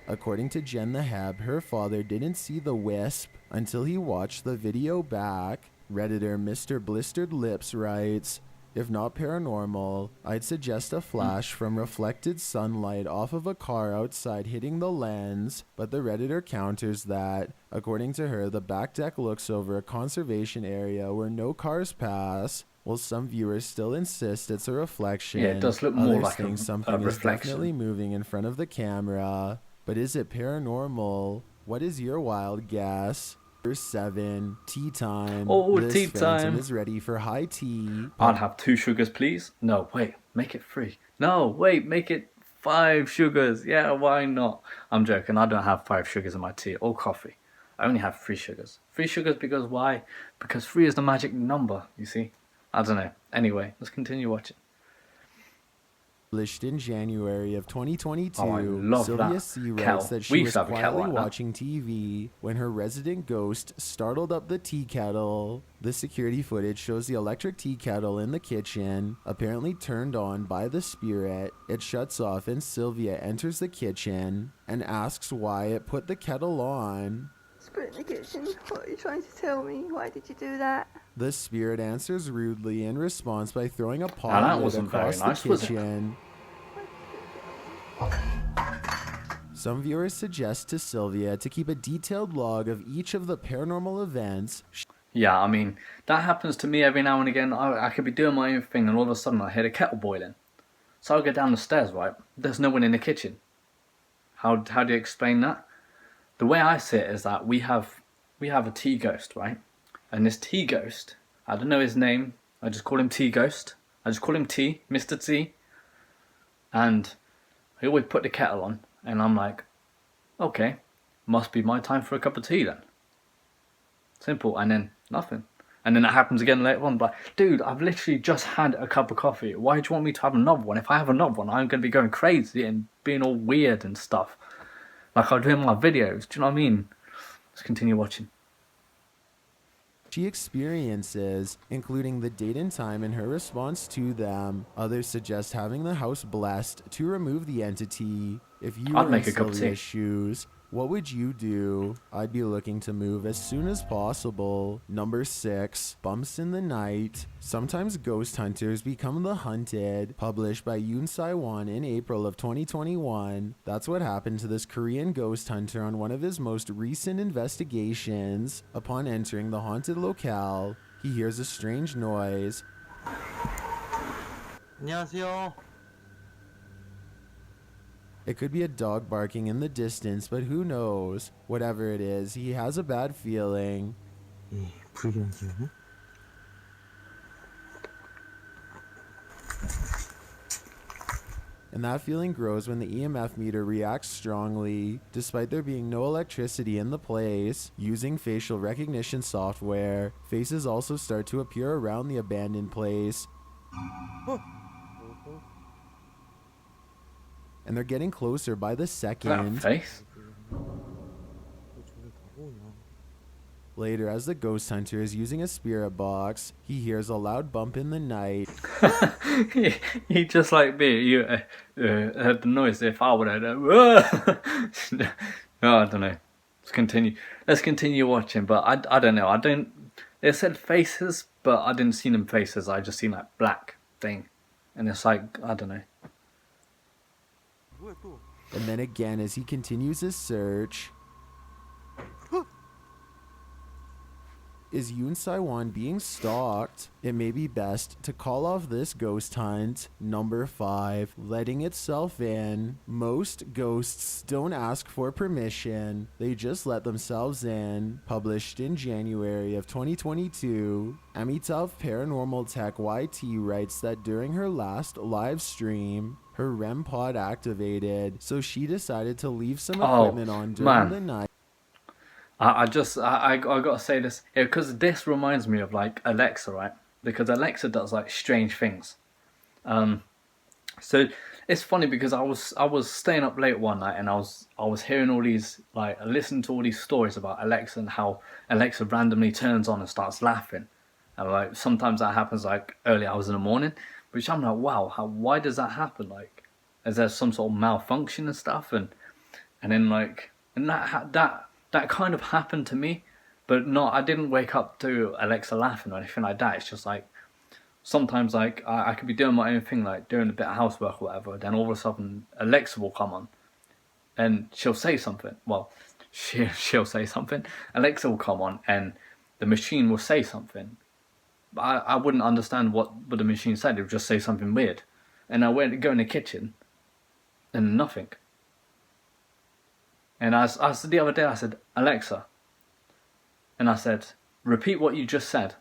According to Jen the Heb, her father didn't see the wisp until he watched the video back. Redditor Mr. Blistered Lips writes, if not paranormal, I'd suggest a flash from reflected sunlight off of a car outside hitting the lens, but the Redditor counters that, according to her, the back deck looks over a conservation area where no cars pass, while some viewers still insist it's a reflection. Yeah, it does look more Others like think something is reflection. definitely moving in front of the camera. But is it paranormal? What is your wild guess? 7. Tea time. Oh, this tea phantom time. is ready for high tea. I'd have 2 sugars, please. No, wait, make it 3. No, wait, make it 5 sugars. Yeah, why not? I'm joking. I don't have 5 sugars in my tea or coffee. I only have 3 sugars. 3 sugars because why? Because 3 is the magic number, you see? I don't know. Anyway, let's continue watching. Published in January of 2022, Oh, I love Sylvia that C. writes kettle. that We she used was to have a kettle quietly like that. watching TV when her resident ghost startled up the tea kettle. The security footage shows the electric tea kettle in the kitchen, apparently turned on by the spirit. It shuts off and Sylvia enters the kitchen and asks why it put the kettle on. Spirit in the kitchen. What are you trying to tell me? Why did you do that? The spirit answers rudely in response by throwing a Now pot that lid wasn't very across nice, the was it? kitchen. Some viewers suggest to Sylvia to keep a detailed log of each of the paranormal events. Yeah, I mean, that happens to me every now and again. I could be doing my own thing and all of a sudden I hear the kettle boiling. So I'll go down the stairs, right? There's no one in the kitchen. How do you explain that? The way I see it is that we have a tea ghost, right? And this tea ghost, I don't know his name. I just call him Tea Ghost. I just call him T, Mr. T. And I always put the kettle on and I'm like, okay, must be my time for a cup of tea then. Simple. And then nothing. And then it happens again later on. But dude, I've literally just had a cup of coffee. Why do you want me to have another one? If I have another one, I'm going to be going crazy and being all weird and stuff. Like I do in my videos. Do you know what I mean? Let's continue watching. She experiences, including the date and time and her response to them. Others suggest having the house blessed to remove the entity. If you I'd were make in a cup of Sylvia's tea. shoes, what would you do? I'd be looking to move as soon as possible. Number 6, Bumps in the Night. Sometimes ghost hunters become the hunted. Published by Yoon Sai-won in April of 2021. That's what happened to this Korean ghost hunter on one of his most recent investigations. Upon entering the haunted locale, he hears a strange noise. 안녕하세요. It could be a dog barking in the distance, but who knows? Whatever it is, he has a bad feeling. And that feeling grows when the EMF meter reacts strongly, despite there being no electricity in the place. Using facial recognition software, faces also start to appear around the abandoned place. And they're getting closer by the Is that a second. face? Later, as the ghost hunter is using a spirit box, he hears a loud bump in the night. He just like me. You heard the noise. If I would have, oh, I don't know. Let's continue watching. But I don't know. They said faces, but I didn't see them faces. I just seen that black thing, and it's like I don't know. And then again, as he continues his search, Is Yoon Sai-won being stalked? It may be best to call off this ghost hunt. Number 5, letting itself in. Most ghosts don't ask for permission, they just let themselves in. Published in January of 2022, Amitav Paranormal Tech YT writes that during her last live stream, her REM pod activated, so she decided to leave some equipment on during the night. I gotta say this because this reminds me of like Alexa, right? Because Alexa does like strange things. So it's funny because I was staying up late one night and I was hearing all these, like, listening to all these stories about Alexa and how Alexa randomly turns on and starts laughing, and like sometimes that happens like early hours in the morning, which I'm like, wow, why does that happen? Like, is there some sort of malfunction and stuff? And then like, and that kind of happened to me, but not, I didn't wake up to Alexa laughing or anything like that. It's just like, sometimes like I could be doing my own thing, like doing a bit of housework or whatever, then all of a sudden Alexa will come on and she'll say something. Well, she'll say something. Alexa will come on and the machine will say something. But I wouldn't understand what the machine said. It would just say something weird. And I went to go in the kitchen and nothing. And I said the other day, I said, Alexa. And I said, repeat what you just said.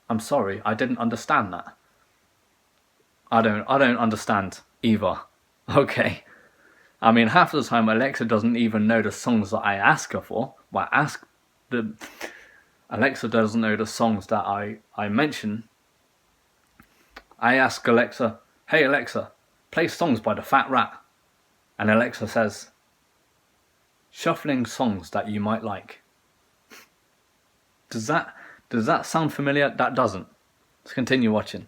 I'm sorry, I didn't understand that. I don't understand either. Okay. I mean, half the time Alexa doesn't even know the songs that I ask her for. Well, Alexa doesn't know the songs that I mention. I ask Alexa, hey Alexa, play songs by the Fat Rat. And Alexa says, shuffling songs that you might like. Does that sound familiar? That doesn't. Let's continue watching.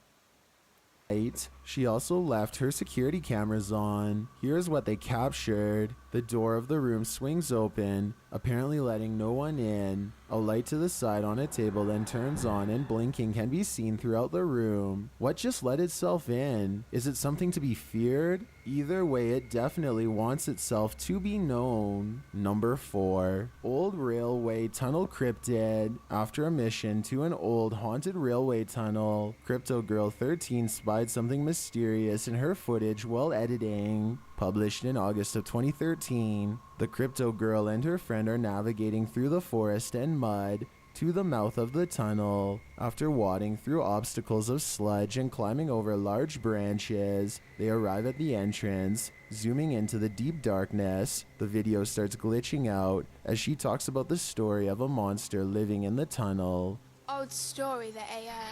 She also left her security cameras on. Here's what they captured. The door of the room swings open, apparently letting no one in. A light to the side on a table then turns on and blinking can be seen throughout the room. What just let itself in? Is it something to be feared? Either way, it definitely wants itself to be known. Number 4. Old railway tunnel cryptid. After a mission to an old haunted railway tunnel, Crypto Girl 13 spied something mysterious in her footage while editing. Published in August of 2013, the Crypto Girl and her friend are navigating through the forest and mud to the mouth of the tunnel. After wading through obstacles of sludge and climbing over large branches, they arrive at the entrance. Zooming into the deep darkness, the video starts glitching out as she talks about the story of a monster living in the tunnel. Old story that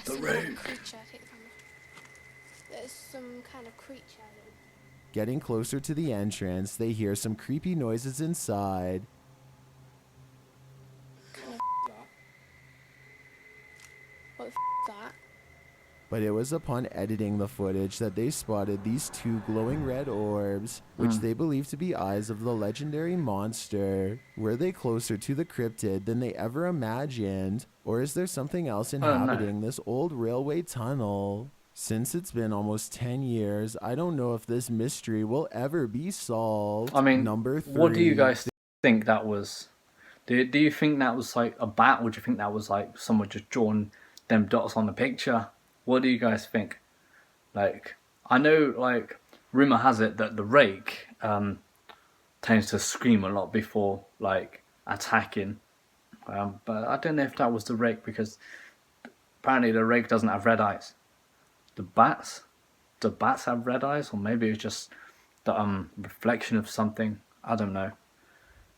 some kind of creature, there's some kind of creature. Getting closer to the entrance, they hear some creepy noises inside. What the that? But it was upon editing the footage that they spotted these 2 glowing red orbs, which they believe to be eyes of the legendary monster. Were they closer to the cryptid than they ever imagined? Or is there something else inhabiting this old railway tunnel? Since it's been almost 10 years, I don't know if this mystery will ever be solved. I mean, Number 3. What do you guys think that was? Do you think that was like a bat, or do you think that was like someone just drawn them dots on the picture? What do you guys think? Like, I know, like, rumor has it that the rake tends to scream a lot before, like, attacking. But I don't know if that was the rake, because apparently the rake doesn't have red eyes. The bats? Do bats have red eyes? Or maybe it's just the reflection of something. I don't know.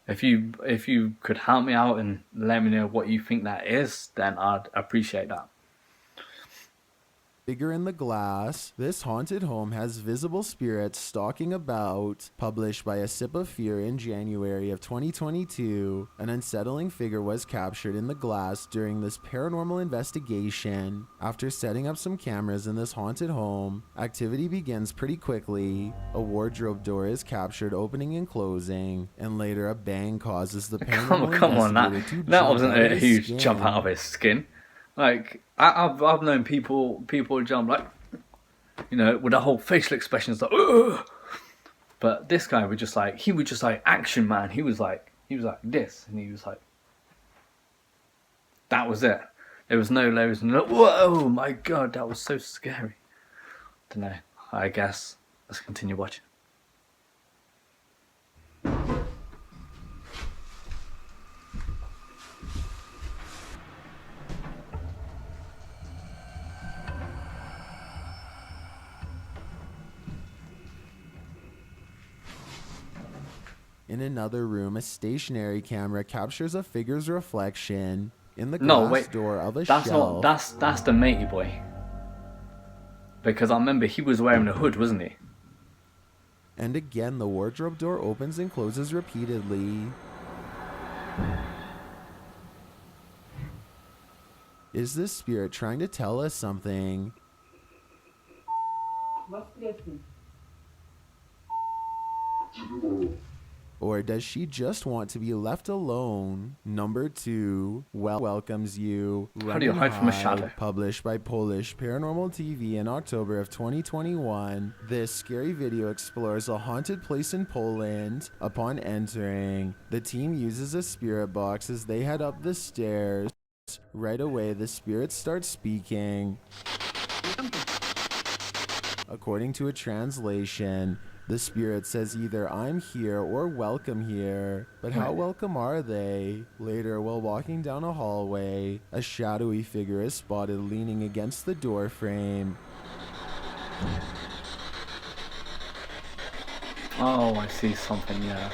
If you could help me out and let me know what you think that is, then I'd appreciate that. Figure in the glass. This haunted home has visible spirits stalking about. Published by A Sip of Fear in January of 2022. An unsettling figure was captured in the glass during this paranormal investigation. After setting up some cameras in this haunted home, activity begins pretty quickly. A wardrobe door is captured opening and closing, and later a bang causes the paranormal come on, investigator that wasn't a huge jump out of his skin. Like, I've known people jump, like, you know, with the whole facial expressions, like, ugh! But this guy was just like, action man. He was like this, and he was like, that was it. There was no lows and no, whoa, my god, that was so scary. Don't know. I guess let's continue watching. In another room, a stationary camera captures a figure's reflection in the No, glass wait. door of a That's shelf. not. That's the matey boy. Because I remember he was wearing a hood, wasn't he? And again, the wardrobe door opens and closes repeatedly. Is this spirit trying to tell us something? Or does she just want to be left alone? Number 2, welcomes you. How do you hide from a shadow? Published by Polish Paranormal TV in October of 2021. This scary video explores a haunted place in Poland. Upon entering, the team uses a spirit box as they head up the stairs. Right away, the spirit starts speaking. According to a translation, the spirit says either I'm here or welcome here. But how welcome are they? Later, while walking down a hallway, a shadowy figure is spotted leaning against the door frame. Oh, I see something, yeah.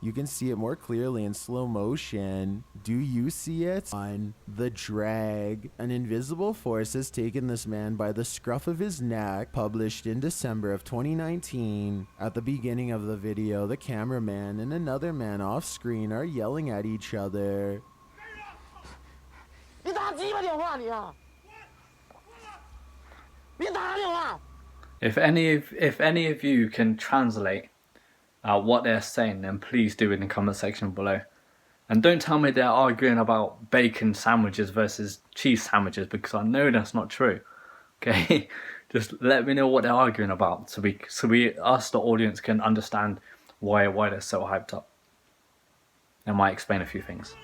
You can see it more clearly in slow motion. Do you see it? On the drag. An invisible force has taken this man by the scruff of his neck. Published in December of 2019. At the beginning of the video, the cameraman and another man off screen are yelling at each other. If any of you can translate what they're saying, then please do in the comment section below. And don't tell me they're arguing about bacon sandwiches versus cheese sandwiches, because I know that's not true. Okay, just let me know what they're arguing about, so us, the audience, can understand why they're so hyped up. I might explain a few things.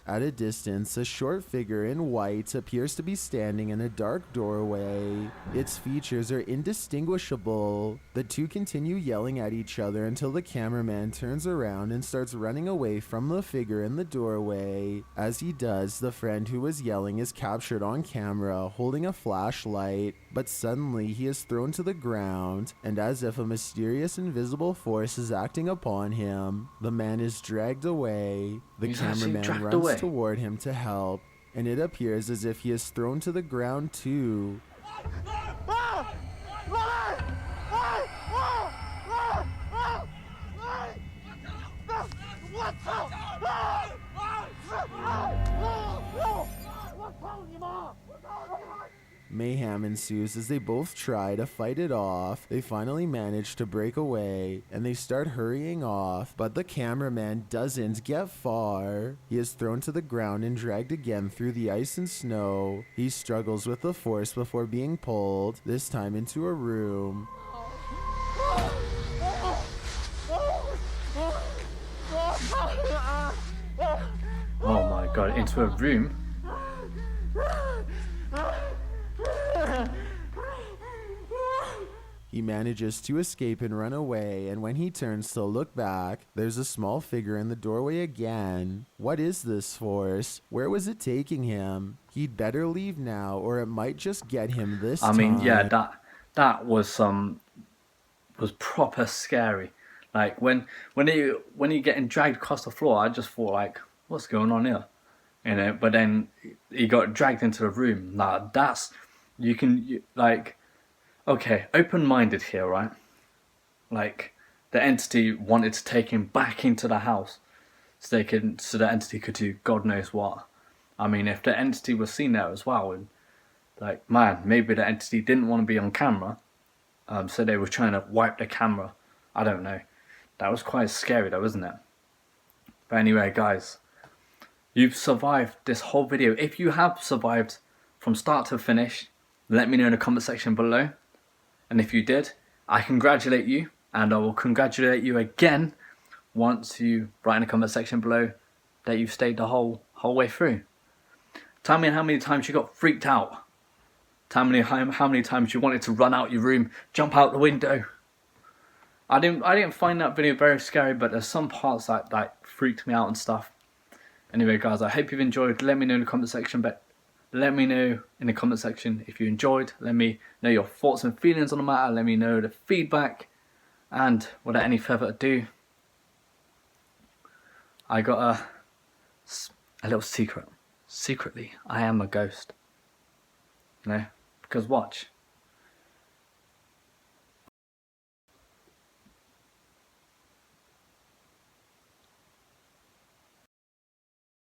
At a distance, a short figure in white appears to be standing in a dark doorway. Its features are indistinguishable. The two continue yelling at each other until the cameraman turns around and starts running away from the figure in the doorway. As he does, the friend who was yelling is captured on camera holding a flashlight, but suddenly he is thrown to the ground, and as if a mysterious invisible force is acting upon him, the man is dragged away. The cameraman runs toward him to help, and it appears as if he is thrown to the ground too. Mayhem ensues as they both try to fight it off. They finally manage to break away and they start hurrying off, but the cameraman doesn't get far. He is thrown to the ground and dragged again through the ice and snow. He struggles with the force before being pulled, this time into a room. Oh my god, into a room? He manages to escape and run away, and when he turns to look back, there's a small figure in the doorway again. What is this force? Where was it taking him? He'd better leave now, or it might just get him this time. I mean, yeah, that was proper scary. Like when he getting dragged across the floor, I just thought, like, what's going on here? You know, but then he got dragged into the room. Now that's, okay, open-minded here, right? Like, the entity wanted to take him back into the house so the entity could do God knows what. I mean, if the entity was seen there as well, and like, man, maybe the entity didn't want to be on camera, so they were trying to wipe the camera. I don't know. That was quite scary though, wasn't it? But anyway, guys, you've survived this whole video. If you have survived from start to finish, let me know in the comment section below. And if you did, I congratulate you. and I will congratulate you again once you write in the comment section below that you've stayed the whole way through. Tell me how many times you got freaked out. Tell me how many times you wanted to run out your room, jump out the window. I didn't find that video very scary, but there's some parts that freaked me out and stuff. Anyway, guys, I hope you've enjoyed. Let me know in the comment section. But let me know in the comment section if you enjoyed. Let me know your thoughts and feelings on the matter. Let me know the feedback. And without any further ado, I got a little secret. Secretly, I am a ghost. You know, because watch.